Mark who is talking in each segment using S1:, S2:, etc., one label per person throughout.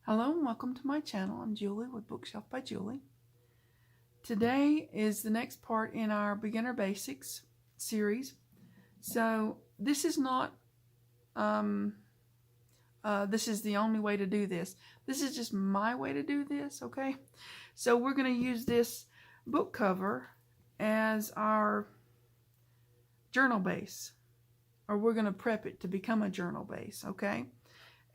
S1: Hello and welcome to my channel. I'm Julie with Bookshelf by Julie. Today is the next part in our Beginner Basics series. So this is not, this is the only way to do this. This is just my way to do this, okay? So we're going to use this book cover as our journal base, or we're going to prep it to become a journal base, okay?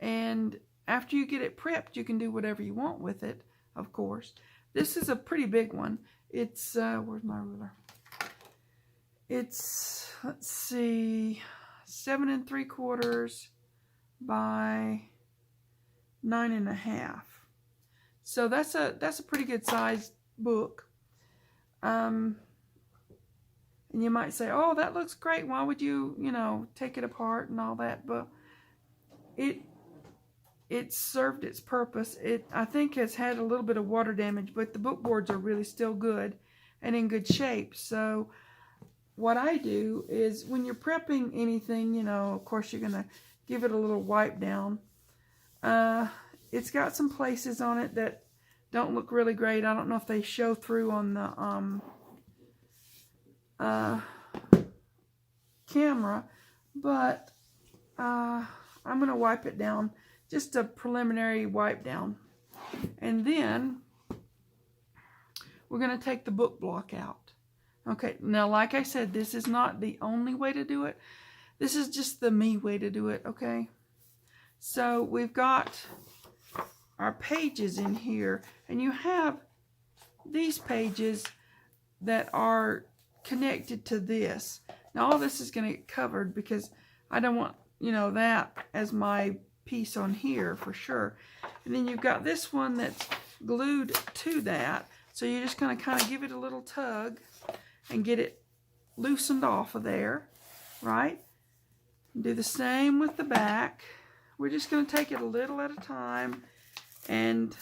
S1: And after you get it prepped, you can do whatever you want with it, of course. This is a pretty big one. It's, where's my ruler? It's, let's see, 7 3/4 by 9 1/2. So that's a pretty good sized book. And you might say, oh, that looks great. Why would you, take it apart and all that? But it served its purpose. I think has had a little bit of water damage, but the book boards are really still good and in good shape. So what I do is when you're prepping anything, of course you're going to give it a little wipe down. It's got some places on it that don't look really great. I don't know if they show through on the camera, but I'm going to wipe it down. Just a preliminary wipe down. And then we're going to take the book block out. Okay, now like I said, this is not the only way to do it. This is just the me way to do it, okay? So we've got our pages in here, and you have these pages that are connected to this. Now all this is going to get covered because I don't want, that as my piece on here for sure. And then you've got this one that's glued to that, so you're just going to kind of give it a little tug and get it loosened off of there, right? Do the same with the back. We're just going to take it a little at a time, and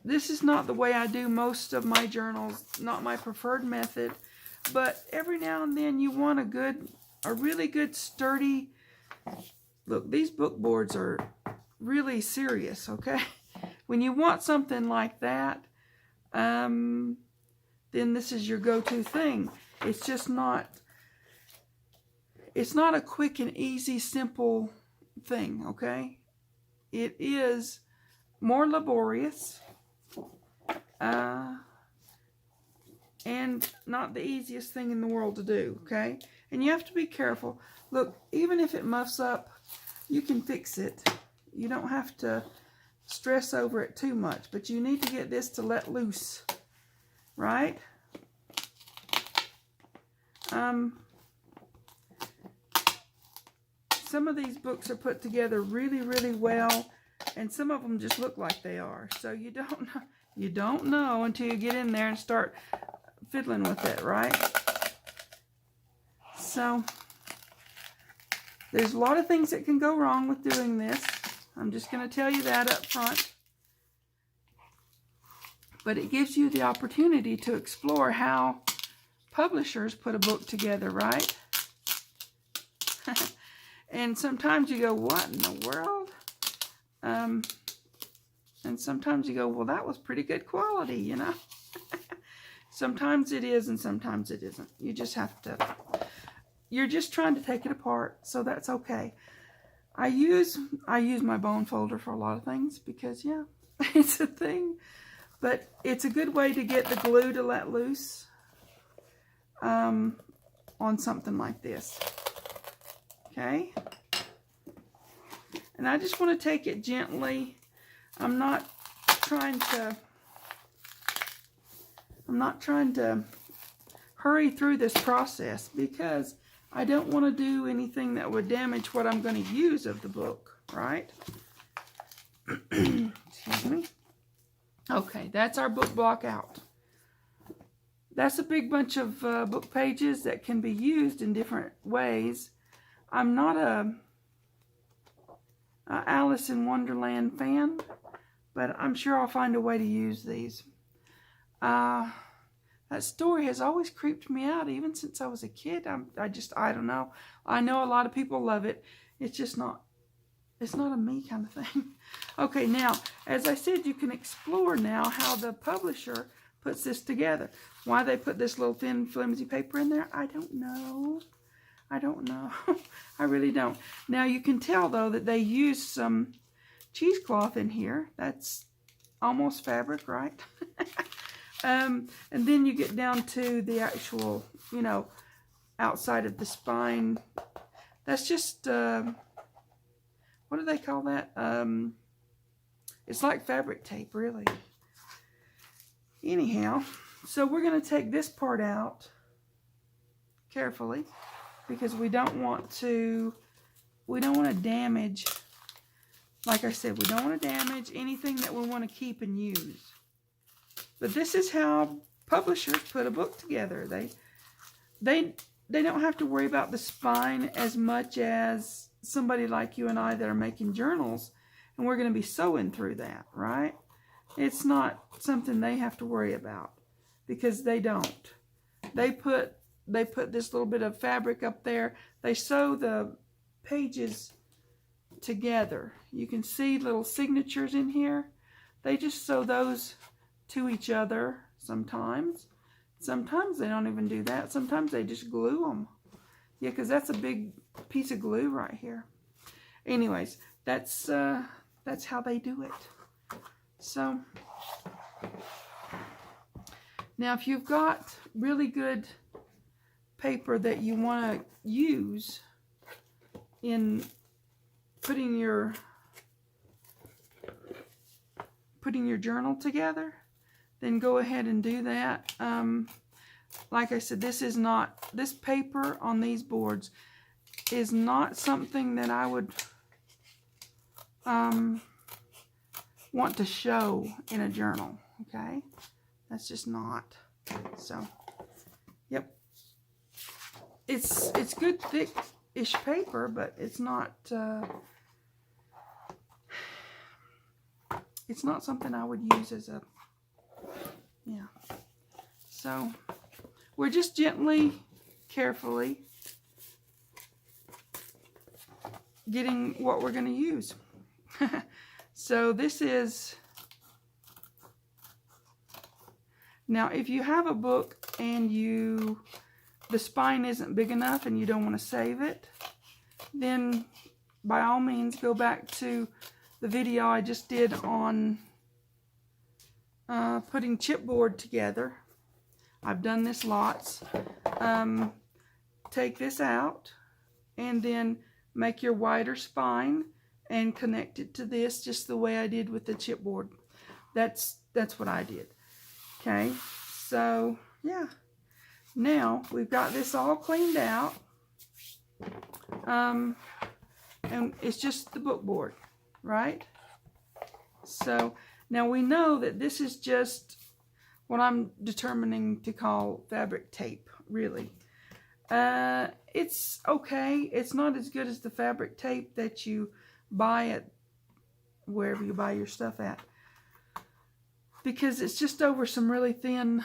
S1: this is not the way I do most of my journals, not my preferred method, but every now and then you want a really good sturdy. Look, these book boards are really serious, okay? When you want something like that, then this is your go-to thing. It's just not, it's not a quick and easy, simple thing, okay? It is more laborious, and not the easiest thing in the world to do, okay? And you have to be careful. Look, even if it muffs up, you can fix it. You don't have to stress over it too much, but you need to get this to let loose, right? Some of these books are put together really, really well, and some of them just look like they are. So you don't know until you get in there and start fiddling with it, right? So there's a lot of things that can go wrong with doing this. I'm just going to tell you that up front. But it gives you the opportunity to explore how publishers put a book together, right? And sometimes you go, what in the world? And sometimes you go, well, that was pretty good quality, Sometimes it is and sometimes it isn't. You just have to... You're just trying to take it apart, so that's okay. I use my bone folder for a lot of things because, yeah, it's a thing. But it's a good way to get the glue to let loose on something like this. Okay? And I just want to take it gently. I'm not trying to hurry through this process because I don't want to do anything that would damage what I'm going to use of the book, right? Excuse me. Okay, that's our book block out. That's a big bunch of book pages that can be used in different ways. I'm not a Alice in Wonderland fan, but I'm sure I'll find a way to use these. That story has always creeped me out, even since I was a kid. I don't know. I know a lot of people love it. It's just not It's not a me kind of thing. Okay, now, as I said, you can explore now how the publisher puts this together. Why they put this little thin, flimsy paper in there, I don't know. I don't know. I really don't. Now, you can tell, though, that they use some cheesecloth in here. That's almost fabric, right? And then you get down to the actual, you know, outside of the spine. That's just, what do they call that? It's like fabric tape, really. Anyhow, so we're going to take this part out carefully because we don't want to damage, like I said, we don't want to damage anything that we want to keep and use. But this is how publishers put a book together. They don't have to worry about the spine as much as somebody like you and I that are making journals, and we're going to be sewing through that, right? It's not something they have to worry about because they don't. They put this little bit of fabric up there. They sew the pages together. You can see little signatures in here. They just sew those to each other sometimes. Sometimes they don't even do that. Sometimes they just glue them. Yeah, because that's a big piece of glue right here. Anyways, that's how they do it. So, now if you've got really good paper that you want to use in putting your journal together, then go ahead and do that. Like I said, this paper on these boards is not something that I would want to show in a journal, okay? That's just not. So, yep. It's good thick-ish paper, but it's not something I would use as a, yeah. So, we're just gently, carefully getting what we're going to use. So this is, now if you have a book and the spine isn't big enough and you don't want to save it, then by all means go back to the video I just did on putting chipboard together. I've done this lots. Take this out and then make your wider spine and connect it to this just the way I did with the chipboard. That's what I did. Okay, so yeah. Now we've got this all cleaned out. And it's just the book board, right? So now we know that this is just what I'm determining to call fabric tape, really. It's okay. It's not as good as the fabric tape that you buy at wherever you buy your stuff at, because it's just over some really thin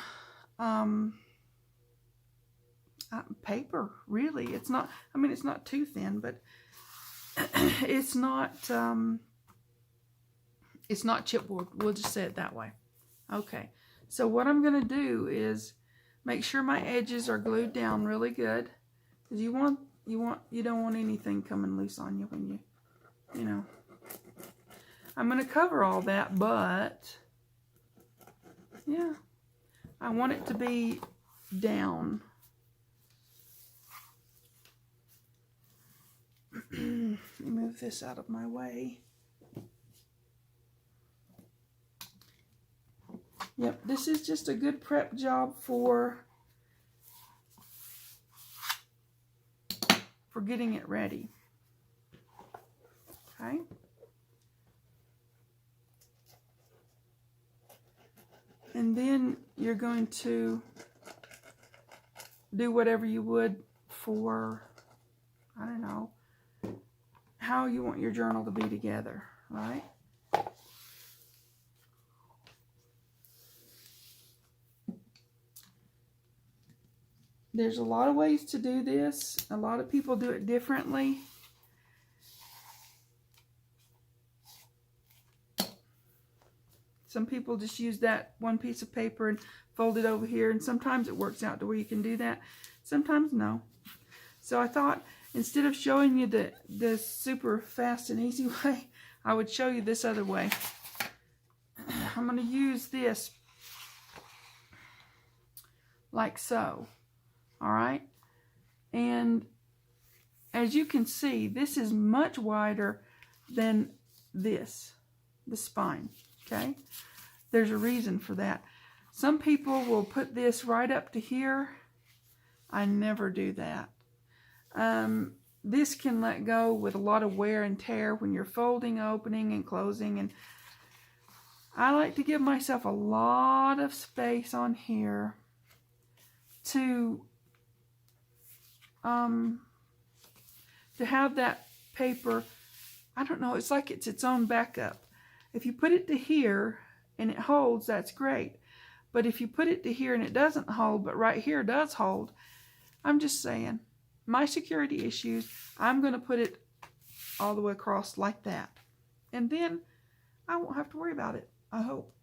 S1: paper, really. It's not, I mean, it's not too thin, but it's not chipboard. We'll just say it that way. Okay, so what I'm going to do is make sure my edges are glued down really good, because you don't want anything coming loose on you when you know. I'm going to cover all that, but yeah, I want it to be down. Let me move this out of my way. Yep, this is just a good prep job for getting it ready. Okay. And then you're going to do whatever you would for, I don't know, how you want your journal to be together, right? There's a lot of ways to do this. A lot of people do it differently. Some people just use that one piece of paper and fold it over here, and sometimes it works out to where you can do that. Sometimes no. So I thought instead of showing you the super fast and easy way, I would show you this other way. I'm going to use this like so. All right? And as you can see, this is much wider than this, the spine. Okay? There's a reason for that. Some people will put this right up to here. I never do that. This can let go with a lot of wear and tear when you're folding, opening, and closing. And I like to give myself a lot of space on here to have that paper. I don't know, it's like it's its own backup. If you put it to here and it holds, that's great. But if you put it to here and it doesn't hold, but right here does hold, I'm just saying, my security issues, I'm going to put it all the way across like that. And then I won't have to worry about it, I hope.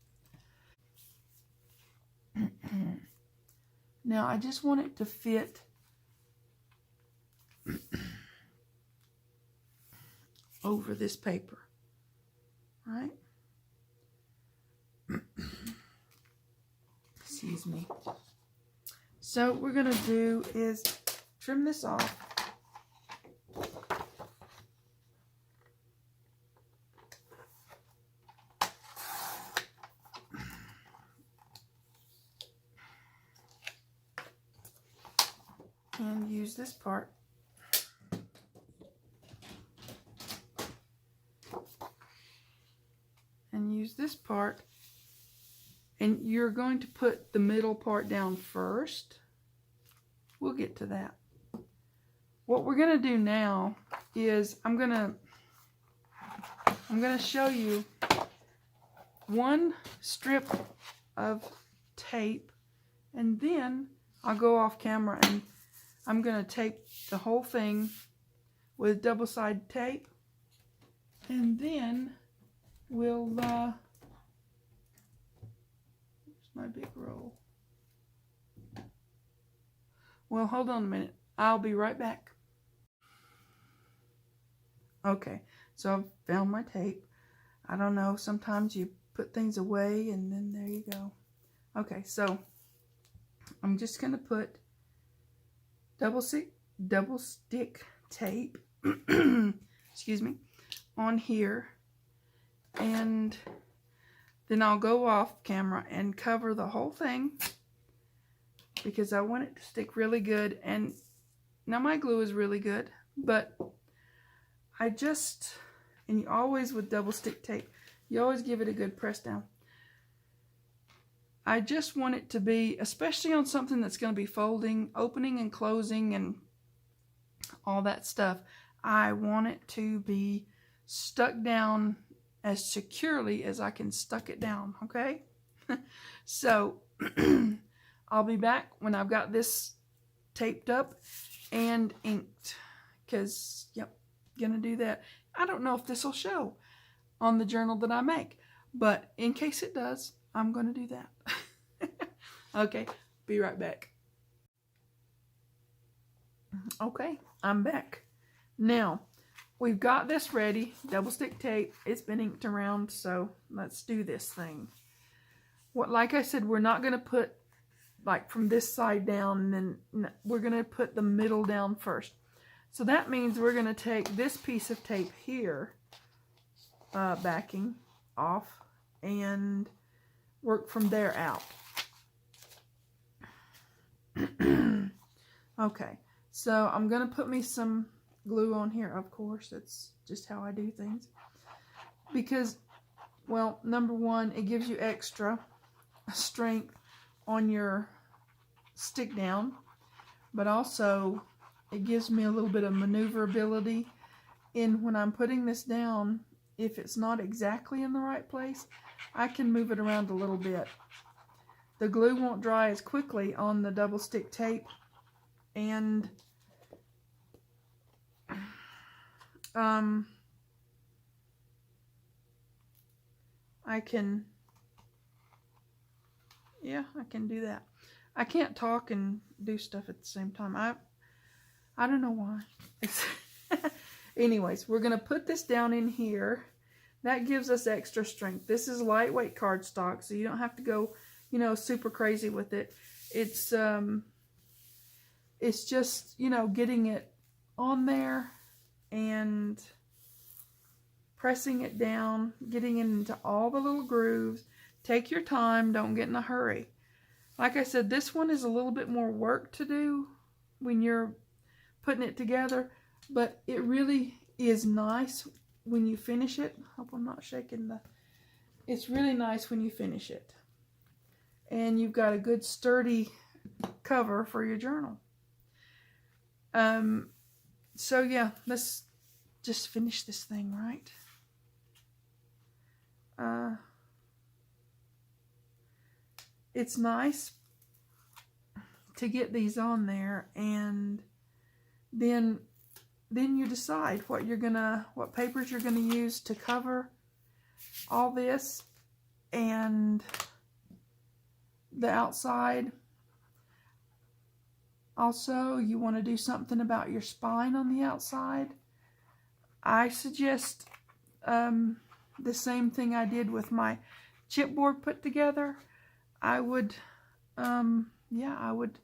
S1: Now, I just want it to fit over this paper, right? Excuse me. So what we're going to do is trim this off. And use this part. And use this part. And you're going to put the middle part down first. We'll get to that. What we're going to do now is I'm going to show you one strip of tape, and then I'll go off camera and I'm going to tape the whole thing with double-sided tape, and then we'll where's my big roll? Well, hold on a minute. I'll be right back. Okay, so I've found my tape. I don't know, sometimes you put things away and then there you go. Okay, so I'm just going to put double stick tape excuse me, on here, and then I'll go off camera and cover the whole thing because I want it to stick really good. And now my glue is really good, but I just, and you always with double stick tape, you always give it a good press down. I just want it to be, especially on something that's going to be folding, opening and closing and all that stuff, I want it to be stuck down as securely as I can stuck it down, okay? So, I'll be back when I've got this taped up and inked, because, yep, gonna do that. I don't know if this will show on the journal that I make, but in case it does, I'm gonna do that. Okay, be right back. Okay, I'm back. Now, we've got this ready, double stick tape. It's been inked around, so let's do this thing. Like I said, we're not gonna put like from this side down, and then we're gonna put the middle down first. So that means we're gonna take this piece of tape here, backing off, and work from there out. Okay, so I'm gonna put me some glue on here, of course. That's just how I do things. Because, well, number one, it gives you extra strength on your stick down, but also it gives me a little bit of maneuverability in when I'm putting this down. If it's not exactly in the right place, I can move it around a little bit. The glue won't dry as quickly on the double stick tape, and I can Yeah, I can do that. I can't talk and do stuff at the same time. I don't know why. Anyways, we're going to put this down in here. That gives us extra strength. This is lightweight cardstock, so you don't have to go, you know, super crazy with it. It's just, you know, getting it on there and pressing it down, getting it into all the little grooves. Take your time. Don't get in a hurry. Like I said, this one is a little bit more work to do when you're putting it together, but it really is nice when you finish it. Hope I'm not shaking the... It's really nice when you finish it. And you've got a good sturdy cover for your journal. So yeah, let's just finish this thing, right? It's nice to get these on there, and then you decide what papers you're gonna use to cover all this and the outside. Also, you want to do something about your spine on the outside. I suggest the same thing I did with my chipboard put together. I would, I would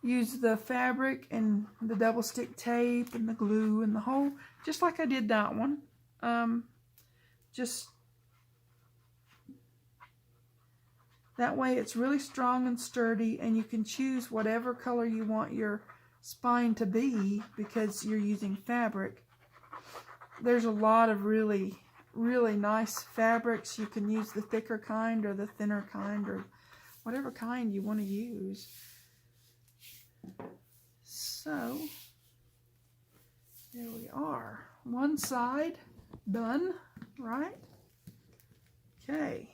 S1: use the fabric and the double stick tape and the glue and the whole, just like I did that one. Just that way it's really strong and sturdy, and you can choose whatever color you want your spine to be because you're using fabric. There's a lot of really, really nice fabrics. You can use the thicker kind or the thinner kind or whatever kind you want to use. So, there we are. One side done, right? Okay.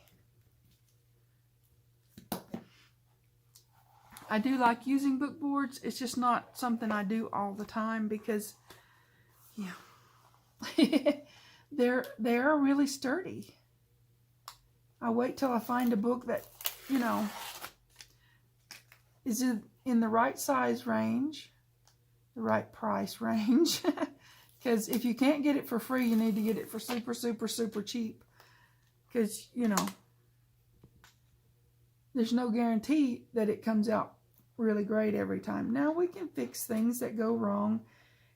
S1: I do like using book boards. It's just not something I do all the time because, yeah, they're really sturdy. I wait till I find a book that, you know, is in the right size range, the right price range. Because if you can't get it for free, you need to get it for super, super, super cheap. Because, you know, there's no guarantee that it comes out really great every time. Now, we can fix things that go wrong.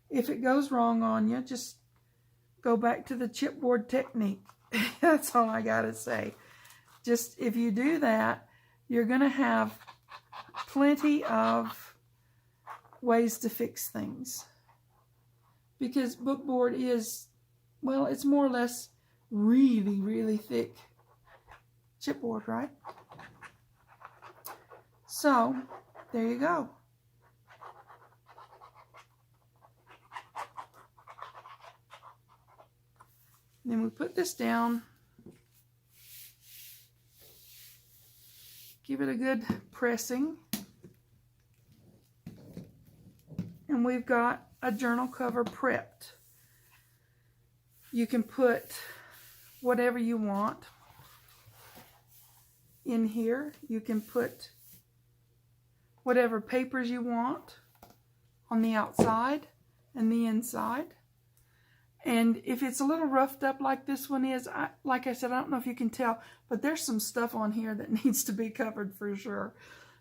S1: If it goes wrong on you, just go back to the chipboard technique. That's all I gotta say. Just if you do that, you're gonna have plenty of ways to fix things. Because bookboard is, well, it's more or less really, really thick chipboard, right? So, there you go. Then we put this down. Give it a good pressing. And we've got a journal cover prepped. You can put whatever you want in here. You can put whatever papers you want on the outside and the inside. And if it's a little roughed up like this one is, like I said, I don't know if you can tell, but there's some stuff on here that needs to be covered for sure.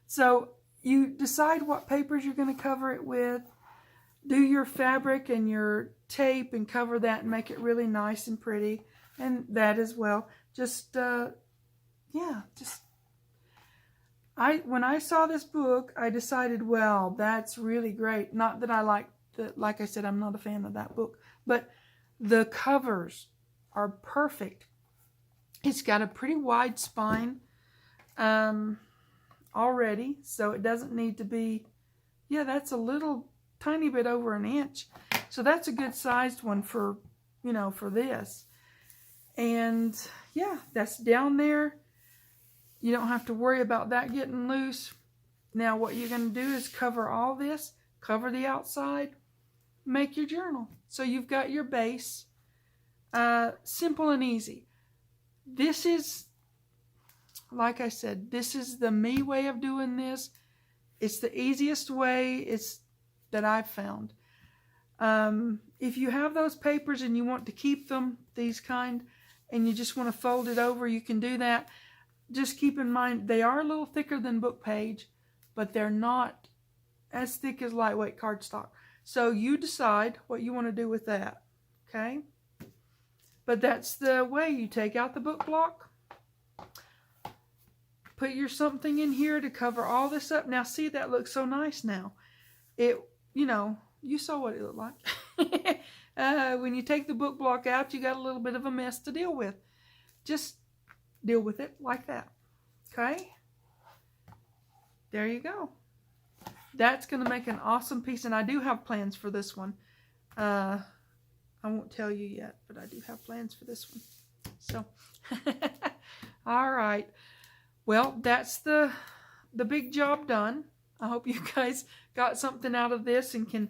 S1: So you decide what papers you're going to cover it with. Do your fabric and your tape and cover that and make it really nice and pretty. And that as well. Just, when I saw this book, I decided, well, that's really great. Not that I like I said, I'm not a fan of that book, but the covers are perfect. It's got a pretty wide spine already, so it doesn't need to be, that's a little tiny bit over an inch. So that's a good sized one for, for this. And yeah, that's down there. You don't have to worry about that getting loose. Now what you're going to do is cover all this, cover the outside, make your journal. So you've got your base, simple and easy. This is, like I said, this is the me way of doing this. It's the easiest way that I've found. If you have those papers and you want to keep them, these kind, and you just want to fold it over, you can do that. Just keep in mind, they are a little thicker than book page, but they're not as thick as lightweight cardstock. So you decide what you want to do with that, okay? But that's the way. You take out the book block, put your something in here to cover all this up. Now see, that looks so nice now. You saw what it looked like. When you take the book block out, you got a little bit of a mess to deal with. Just deal with it like that, okay? There you go. That's going to make an awesome piece, and I do have plans for this one. I won't tell you yet, but I do have plans for this one. So, all right. Well, that's the big job done. I hope you guys got something out of this and can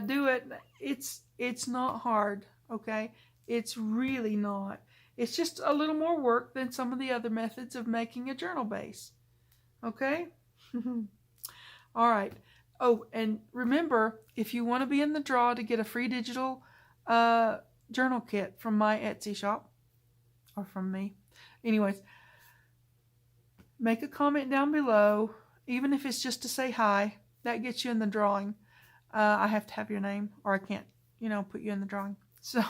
S1: do it. It's not hard, okay? It's really not. It's just a little more work than some of the other methods of making a journal base, okay? All right. Oh, and remember, if you want to be in the draw to get a free digital journal kit from my Etsy shop, or from me, anyways, make a comment down below, even if it's just to say hi. That gets you in the drawing. I have to have your name, or I can't, put you in the drawing. So,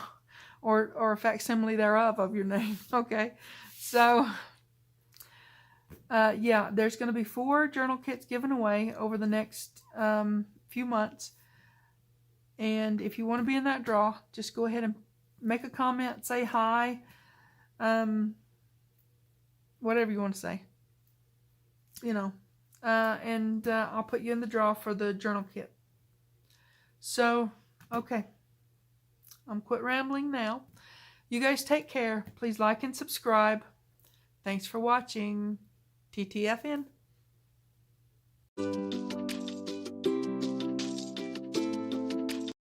S1: or a facsimile thereof of your name. Okay, so yeah, there's going to be 4 journal kits given away over the next few months. And if you want to be in that draw, just go ahead and make a comment, say hi, whatever you want to say, and I'll put you in the draw for the journal kit. So, okay, I'm quit rambling now. You guys take care. Please like and subscribe. Thanks for watching. TTFN.